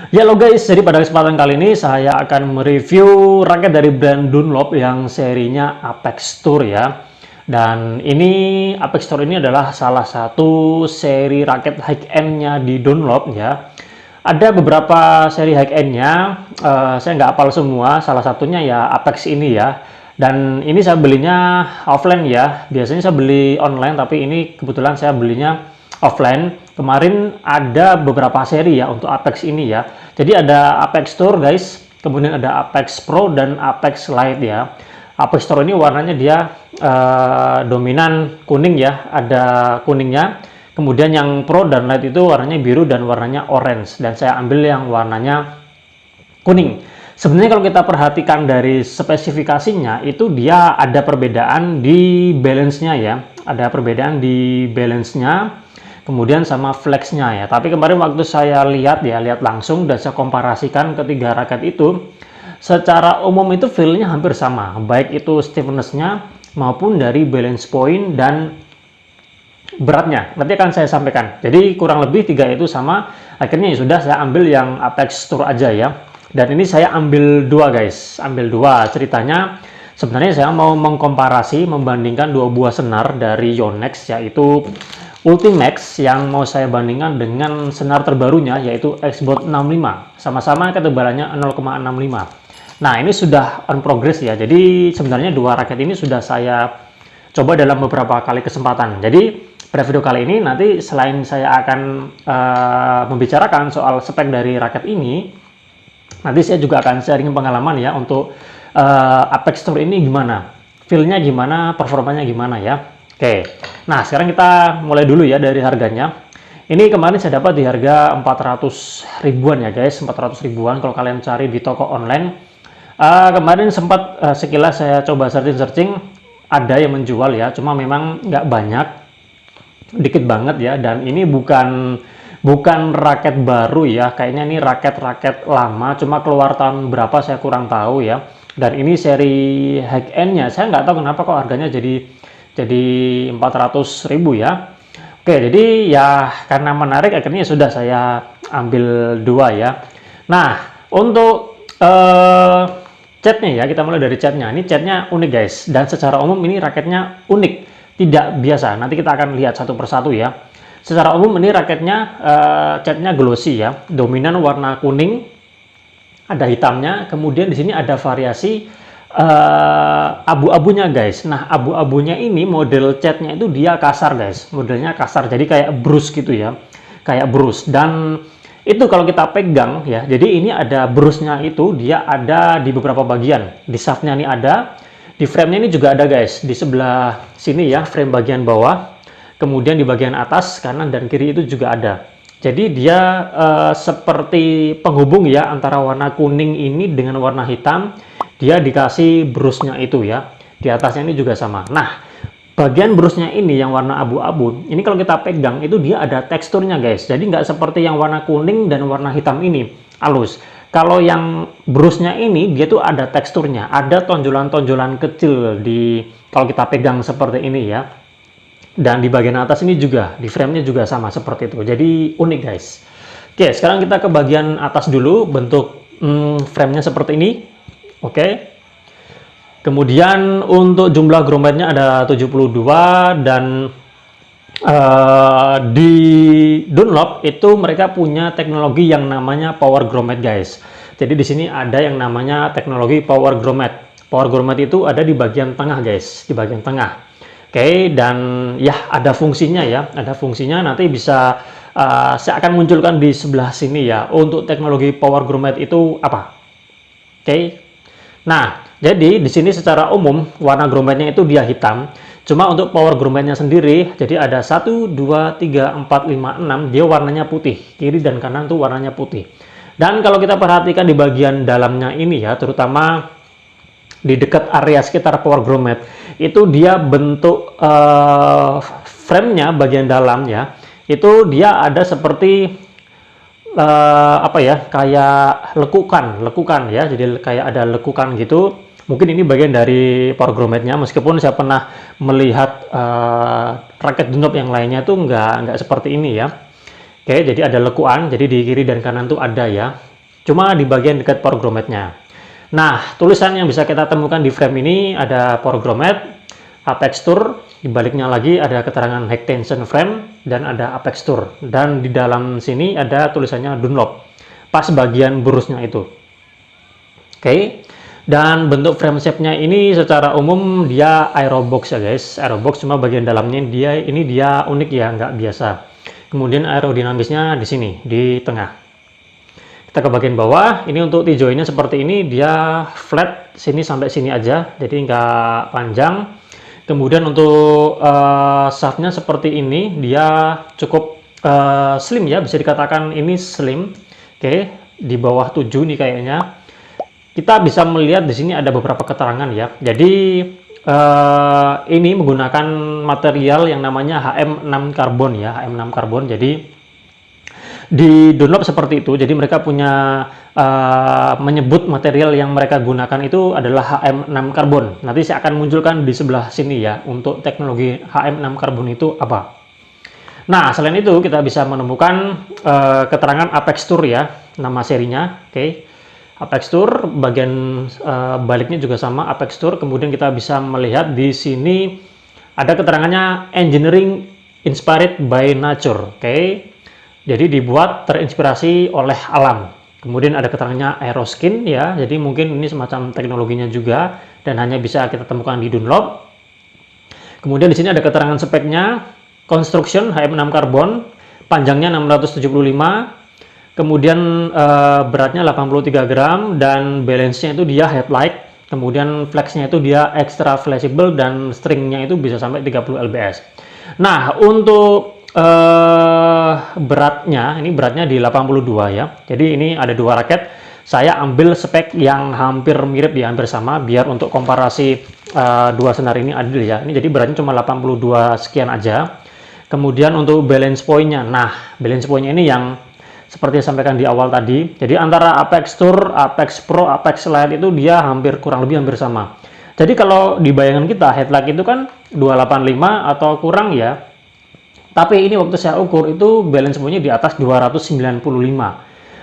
Ya lo guys, jadi pada kesempatan kali ini saya akan mereview raket dari brand Dunlop yang serinya Apex Tour ya. Dan ini Apex Tour ini adalah salah satu seri raket high-end-nya di Dunlop ya. Ada beberapa seri high-end-nya, saya nggak hafal semua, salah satunya ya Apex ini ya. Dan ini saya belinya offline ya, biasanya saya beli online, tapi ini kebetulan saya belinya offline. Kemarin ada beberapa seri ya untuk Apex ini ya. Jadi ada Apex Tour guys, kemudian ada Apex Pro dan Apex Lite ya. Apex Tour ini warnanya dia dominan kuning ya, ada kuningnya. Kemudian yang Pro dan Lite itu warnanya biru dan warnanya orange. Dan saya ambil yang warnanya kuning. Sebenarnya kalau kita perhatikan dari spesifikasinya, itu dia ada perbedaan di balance-nya ya. Ada perbedaan di balance-nya, kemudian sama flex-nya ya. Tapi kemarin waktu saya lihat langsung dan saya komparasikan ketiga raket itu, secara umum itu feel-nya hampir sama. Baik itu stiffness-nya maupun dari balance point dan beratnya. Nanti akan saya sampaikan. Jadi kurang lebih tiga itu sama. Akhirnya ya sudah, saya ambil yang Apex Tour aja ya. Dan ini saya ambil dua guys, ambil dua. Ceritanya sebenarnya saya mau mengkomparasi, membandingkan dua buah senar dari Yonex, yaitu Ultimax yang mau saya bandingkan dengan senar terbarunya yaitu Xbox 65. Sama-sama ketebalannya 0,65. Nah, ini sudah on progress ya. Jadi sebenarnya dua raket ini sudah saya coba dalam beberapa kali kesempatan. Jadi pada video kali ini nanti selain saya akan membicarakan soal spek dari raket ini, nanti saya juga akan sharing pengalaman ya untuk Apex Tour ini gimana, feel-nya gimana, performanya gimana ya. Oke, nah sekarang kita mulai dulu ya dari harganya. Ini kemarin saya dapat di harga 400 ribuan ya guys, 400 ribuan kalau kalian cari di toko online. Kemarin sempat sekilas saya coba searching, ada yang menjual ya, cuma memang nggak banyak, dikit banget ya. Dan ini bukan raket baru ya, kayaknya ini raket lama, cuma keluar tahun berapa saya kurang tahu ya. Dan ini seri high-end-nya, saya nggak tahu kenapa kok harganya jadi 400 ribu ya. Oke, jadi ya karena menarik akhirnya sudah saya ambil dua ya. Nah, untuk catnya ya, kita mulai dari catnya. Ini catnya unik guys, dan secara umum ini raketnya unik, tidak biasa. Nanti kita akan lihat satu persatu ya. Secara umum ini raketnya catnya glossy ya, dominan warna kuning, ada hitamnya. Kemudian di sini ada variasi abu-abunya guys. Nah, abu-abunya ini model catnya itu dia kasar guys, modelnya kasar, jadi kayak brush gitu ya, kayak brush. Dan itu kalau kita pegang ya, jadi ini ada brushnya, itu dia ada di beberapa bagian. Di shaftnya ini ada, di frame-nya ini juga ada guys, di sebelah sini ya, frame bagian bawah. Kemudian di bagian atas kanan dan kiri itu juga ada. Jadi dia seperti penghubung ya antara warna kuning ini dengan warna hitam. Dia dikasih brushnya itu ya. Di atasnya ini juga sama. Nah, bagian brushnya ini yang warna abu-abu, ini kalau kita pegang itu dia ada teksturnya guys. Jadi nggak seperti yang warna kuning dan warna hitam ini halus. Kalau yang brushnya ini dia tuh ada teksturnya, ada tonjolan-tonjolan kecil di kalau kita pegang seperti ini ya. Dan di bagian atas ini juga, di frame-nya juga sama seperti itu. Jadi unik guys. Oke, sekarang kita ke bagian atas dulu. Bentuk frame-nya seperti ini. Oke. Kemudian untuk jumlah grommetnya ada 72. Dan di Dunlop itu mereka punya teknologi yang namanya power grommet guys. Jadi di sini ada yang namanya teknologi power grommet. Power grommet itu ada di bagian tengah guys, di bagian tengah. Oke, dan ya ada fungsinya ya, ada fungsinya, nanti bisa saya akan munculkan di sebelah sini ya untuk teknologi power grommet itu apa. Oke, nah jadi di sini secara umum warna grommetnya itu dia hitam, cuma untuk power grommetnya sendiri jadi ada 1, 2, 3, 4, 5, 6, dia warnanya putih, kiri dan kanan tuh warnanya putih. Dan kalau kita perhatikan di bagian dalamnya ini ya, terutama di dekat area sekitar power grommet itu dia bentuk frame-nya bagian dalam ya, itu dia ada seperti apa ya, kayak lekukan ya, jadi kayak ada lekukan gitu. Mungkin ini bagian dari power grommetnya, meskipun saya pernah melihat raket Dunlop yang lainnya tuh nggak seperti ini ya. Oke, jadi ada lekukan, jadi di kiri dan kanan tuh ada ya. cuma di bagian dekat power grommet-nya. Nah, tulisan yang bisa kita temukan di frame ini ada power grommet, apex tour, di baliknya lagi ada keterangan high tension frame, dan ada apex tour. Dan di dalam sini ada tulisannya Dunlop, pas bagian burusnya itu. Oke. Dan bentuk frame shape-nya ini secara umum dia aerobox ya guys, aerobox, cuma bagian dalamnya dia unik ya, nggak biasa. Kemudian aerodinamisnya di sini, di tengah. Kita ke bagian bawah, ini untuk T-joinnya seperti ini, dia flat sini sampai sini aja, jadi nggak panjang. Kemudian untuk shaftnya seperti ini, dia cukup slim ya, bisa dikatakan ini slim. Oke, di bawah 7 nih kayaknya. Kita bisa melihat di sini ada beberapa keterangan ya. Jadi ini menggunakan material yang namanya HM6 karbon ya, HM6 karbon. Jadi di Dunlop seperti itu. Jadi mereka punya menyebut material yang mereka gunakan itu adalah HM6 karbon. Nanti saya akan munculkan di sebelah sini ya untuk teknologi HM6 karbon itu apa. Nah, selain itu kita bisa menemukan keterangan apex tour ya, nama serinya. Oke. Apex tour, bagian baliknya juga sama apex tour. Kemudian kita bisa melihat di sini ada keterangannya engineering inspired by nature. Oke. Jadi dibuat terinspirasi oleh alam. Kemudian ada keterangannya aeroskin ya. Jadi mungkin ini semacam teknologinya juga dan hanya bisa kita temukan di Dunlop. Kemudian di sini ada keterangan speknya, construction HM6 karbon, panjangnya 675. Kemudian beratnya 83 gram dan balance-nya itu dia headlight. Kemudian flex-nya itu dia extra flexible dan string-nya itu bisa sampai 30 lbs. Nah, untuk beratnya, ini beratnya di 82 ya. Jadi ini ada dua raket. Saya ambil spek yang hampir mirip ya, hampir sama biar untuk komparasi dua senar ini adil ya. Ini jadi beratnya cuma 82 sekian aja. Kemudian untuk balance point-nya. Nah, balance point-nya ini yang seperti yang sampaikan di awal tadi, jadi antara Apex Tour, Apex Pro, Apex Lite itu dia kurang lebih hampir sama. Jadi kalau di bayangan kita headlight itu kan 285 atau kurang ya. Tapi ini waktu saya ukur itu balance point-nya di atas 295.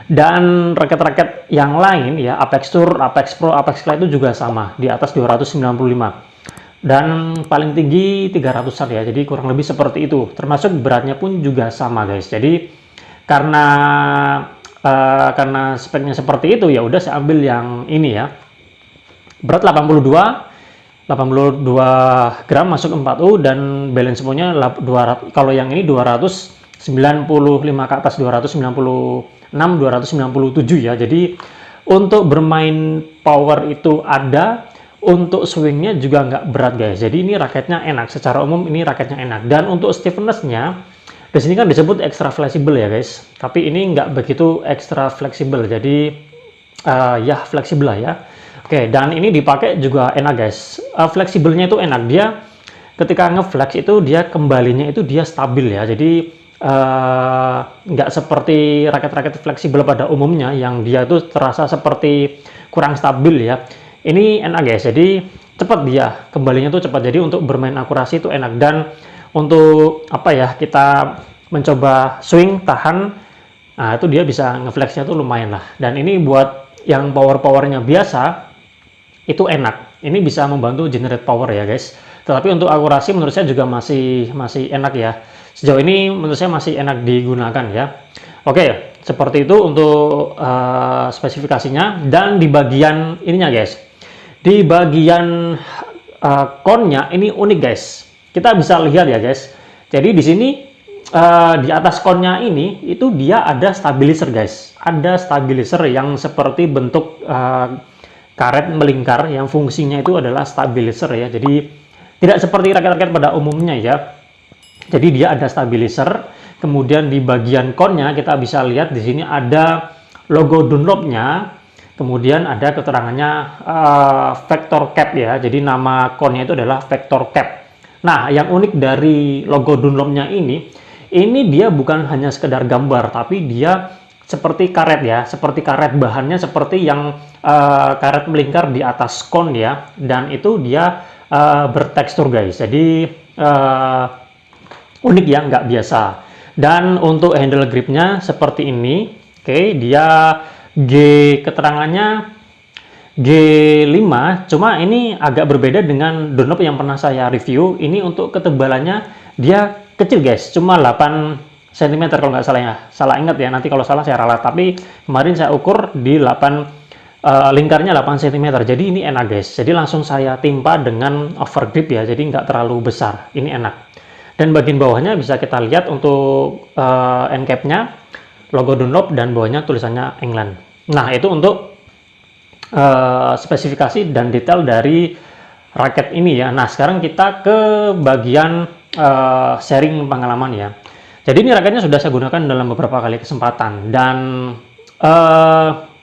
Dan raket-raket yang lain ya, Apex Tour, Apex Pro, Apex Lite itu juga sama, di atas 295. Dan paling tinggi 300-an ya. Jadi kurang lebih seperti itu. Termasuk beratnya pun juga sama guys. Jadi karena speknya seperti itu ya udah saya ambil yang ini ya, berat 82 gram masuk 4U dan balance point-nya 200, kalau yang ini 295 ke atas, 296 297 ya. Jadi untuk bermain power itu ada, untuk swingnya juga nggak berat guys. Jadi ini raketnya enak, secara umum ini raketnya enak. Dan untuk stiffness-nya di sini kan disebut extra fleksibel ya guys, tapi ini nggak begitu extra fleksibel, jadi ya fleksibel lah ya. Oke, dan ini dipakai juga enak guys. Fleksibelnya itu enak, dia ketika ngeflex itu dia kembalinya itu dia stabil ya, jadi nggak seperti raket-raket fleksibel pada umumnya yang dia itu terasa seperti kurang stabil ya. Ini enak guys, jadi cepat dia kembalinya tuh cepat, jadi untuk bermain akurasi itu enak. Dan untuk apa ya, kita mencoba swing tahan, nah itu dia bisa ngeflexnya tuh lumayan lah. Dan ini buat yang powernya biasa itu enak, ini bisa membantu generate power ya guys. Tetapi untuk akurasi menurut saya juga masih enak ya, sejauh ini menurut saya masih enak digunakan ya. Oke, seperti itu untuk spesifikasinya. Dan di bagian ininya guys, di bagian konnya ini unik guys. Kita bisa lihat ya guys. Jadi di sini di atas konnya ini itu dia ada stabilizer guys. Ada stabilizer yang seperti bentuk karet melingkar yang fungsinya itu adalah stabilizer ya. Jadi tidak seperti raket-raket pada umumnya ya. Jadi dia ada stabilizer. Kemudian di bagian konnya kita bisa lihat di sini ada logo Dunlop-nya. Kemudian ada keterangannya Vector Cap ya. Jadi nama konnya itu adalah Vector Cap. Nah, yang unik dari logo Dunlop-nya ini dia bukan hanya sekedar gambar, tapi dia seperti karet ya, seperti karet, bahannya seperti yang karet melingkar di atas kon ya, dan itu dia bertekstur guys, jadi unik ya, nggak biasa. Dan untuk handle gripnya seperti ini, oke, dia G keterangannya G5, cuma ini agak berbeda dengan Dunlop yang pernah saya review. Ini untuk ketebalannya dia kecil guys, cuma 8 cm kalau nggak salah ya. Salah ingat ya, nanti kalau salah saya ralat. Tapi kemarin saya ukur di 8, lingkarnya 8 cm. Jadi ini enak guys. Jadi langsung saya timpa dengan overgrip ya, jadi nggak terlalu besar. Ini enak. Dan bagian bawahnya bisa kita lihat untuk end cap-nya, logo Dunlop dan bawahnya tulisannya England. Nah, itu untuk spesifikasi dan detail dari raket ini ya. Nah, sekarang kita ke bagian sharing pengalaman ya. Jadi ini raketnya sudah saya gunakan dalam beberapa kali kesempatan, dan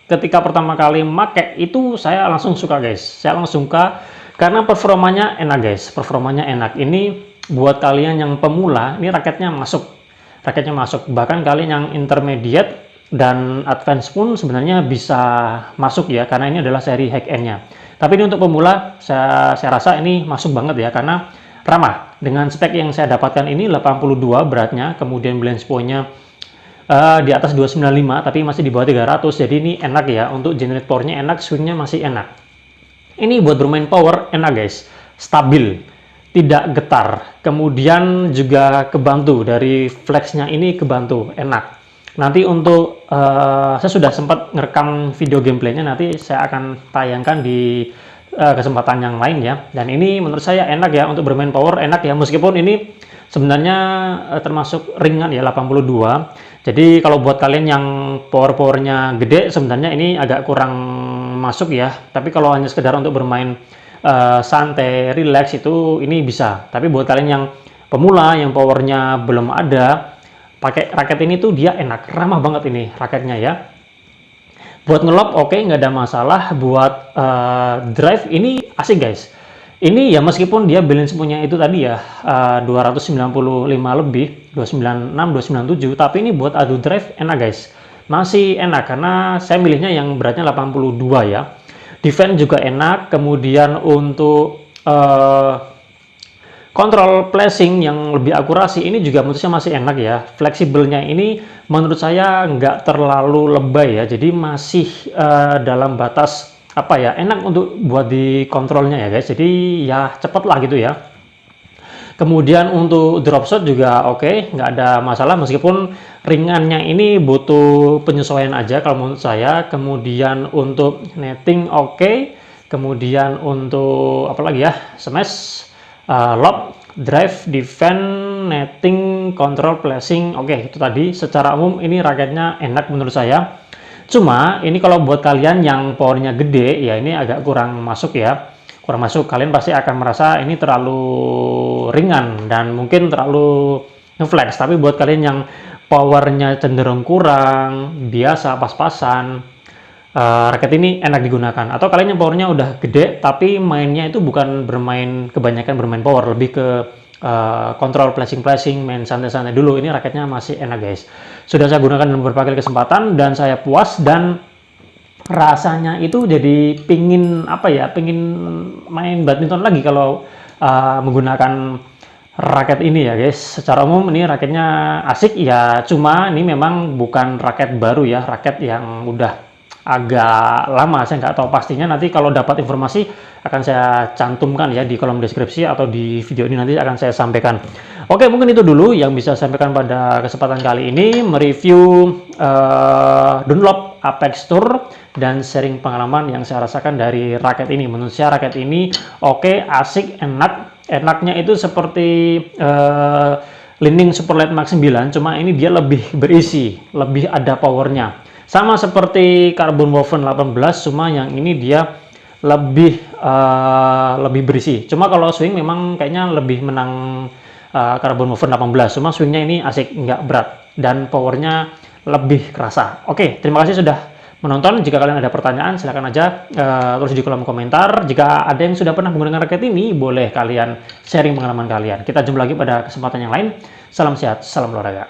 ketika pertama kali make itu saya langsung suka guys. Saya langsung suka karena performanya enak guys. Performanya enak. Ini buat kalian yang pemula, ini raketnya masuk. Raketnya masuk. Bahkan kalian yang intermediate dan advance pun sebenarnya bisa masuk ya, karena ini adalah seri high end-nya. Tapi ini untuk pemula saya rasa ini masuk banget ya, karena ramah. Dengan spek yang saya dapatkan ini 82 beratnya, kemudian balance point-nya di atas 295 tapi masih di bawah 300. Jadi ini enak ya, untuk generate power-nya enak, swing-nya masih enak. Ini buat bermain power enak guys, stabil, tidak getar, kemudian juga kebantu dari flex-nya, ini kebantu, enak. Nanti untuk saya sudah sempat ngerekam video gameplaynya, nanti saya akan tayangkan di kesempatan yang lain ya. Dan ini menurut saya enak ya, untuk bermain power enak ya, meskipun ini sebenarnya termasuk ringan ya, 82. Jadi kalau buat kalian yang powernya gede, sebenarnya ini agak kurang masuk ya. Tapi kalau hanya sekedar untuk bermain santai, relax, itu ini bisa. Tapi buat kalian yang pemula, yang powernya belum ada, pakai raket ini tuh dia enak, ramah banget ini raketnya ya. Buat ngelop oke, nggak ada masalah. Buat drive ini asik guys. Ini ya meskipun dia balance punya itu tadi ya 295 lebih, 296, 297, tapi ini buat adu drive enak guys. Masih enak karena saya milihnya yang beratnya 82 ya. Defense juga enak, kemudian untuk kontrol placing yang lebih akurasi ini juga menurut saya masih enak ya. Fleksibelnya ini menurut saya nggak terlalu lebay ya, jadi masih dalam batas apa ya, enak untuk buat di kontrolnya ya guys. Jadi ya cepet lah gitu ya. Kemudian untuk drop shot juga oke, nggak ada masalah, meskipun ringannya ini butuh penyesuaian aja kalau menurut saya. Kemudian untuk netting oke, kemudian untuk apa lagi ya, smash, lob, drive, defense, netting, control, placing, oke, itu tadi. Secara umum ini raketnya enak menurut saya. Cuma ini kalau buat kalian yang powernya gede ya, ini agak kurang masuk ya, kurang masuk. Kalian pasti akan merasa ini terlalu ringan dan mungkin terlalu ngeflex. Tapi buat kalian yang powernya cenderung kurang, biasa, pas-pasan, raket ini enak digunakan. Atau kalian yang powernya udah gede tapi mainnya itu bukan kebanyakan bermain power, lebih ke kontrol placing, main santai-santai dulu, ini raketnya masih enak guys. Sudah saya gunakan dalam beberapa kali kesempatan dan saya puas, dan rasanya itu jadi pingin apa ya, pingin main badminton lagi kalau menggunakan raket ini ya guys. Secara umum ini raketnya asik ya, cuma ini memang bukan raket baru ya, raket yang udah agak lama, saya nggak tahu pastinya. Nanti kalau dapat informasi akan saya cantumkan ya di kolom deskripsi atau di video ini, nanti akan saya sampaikan. Oke, mungkin itu dulu yang bisa saya sampaikan pada kesempatan kali ini, mereview Dunlop Apex Tour dan sharing pengalaman yang saya rasakan dari raket ini. Menurut saya raket ini oke, asik, enak. Enaknya itu seperti Li-Ning Superlight Max 9, cuma ini dia lebih berisi, lebih ada powernya. Sama seperti Carbon Woven 18, cuma yang ini dia lebih berisi. Cuma kalau swing memang kayaknya lebih menang Carbon Woven 18. Cuma swingnya ini asik, nggak berat, dan powernya lebih kerasa. Oke, terima kasih sudah menonton. Jika kalian ada pertanyaan, silahkan aja tulis di kolom komentar. Jika ada yang sudah pernah menggunakan raket ini, boleh kalian sharing pengalaman kalian. Kita jumpa lagi pada kesempatan yang lain. Salam sehat, salam olahraga.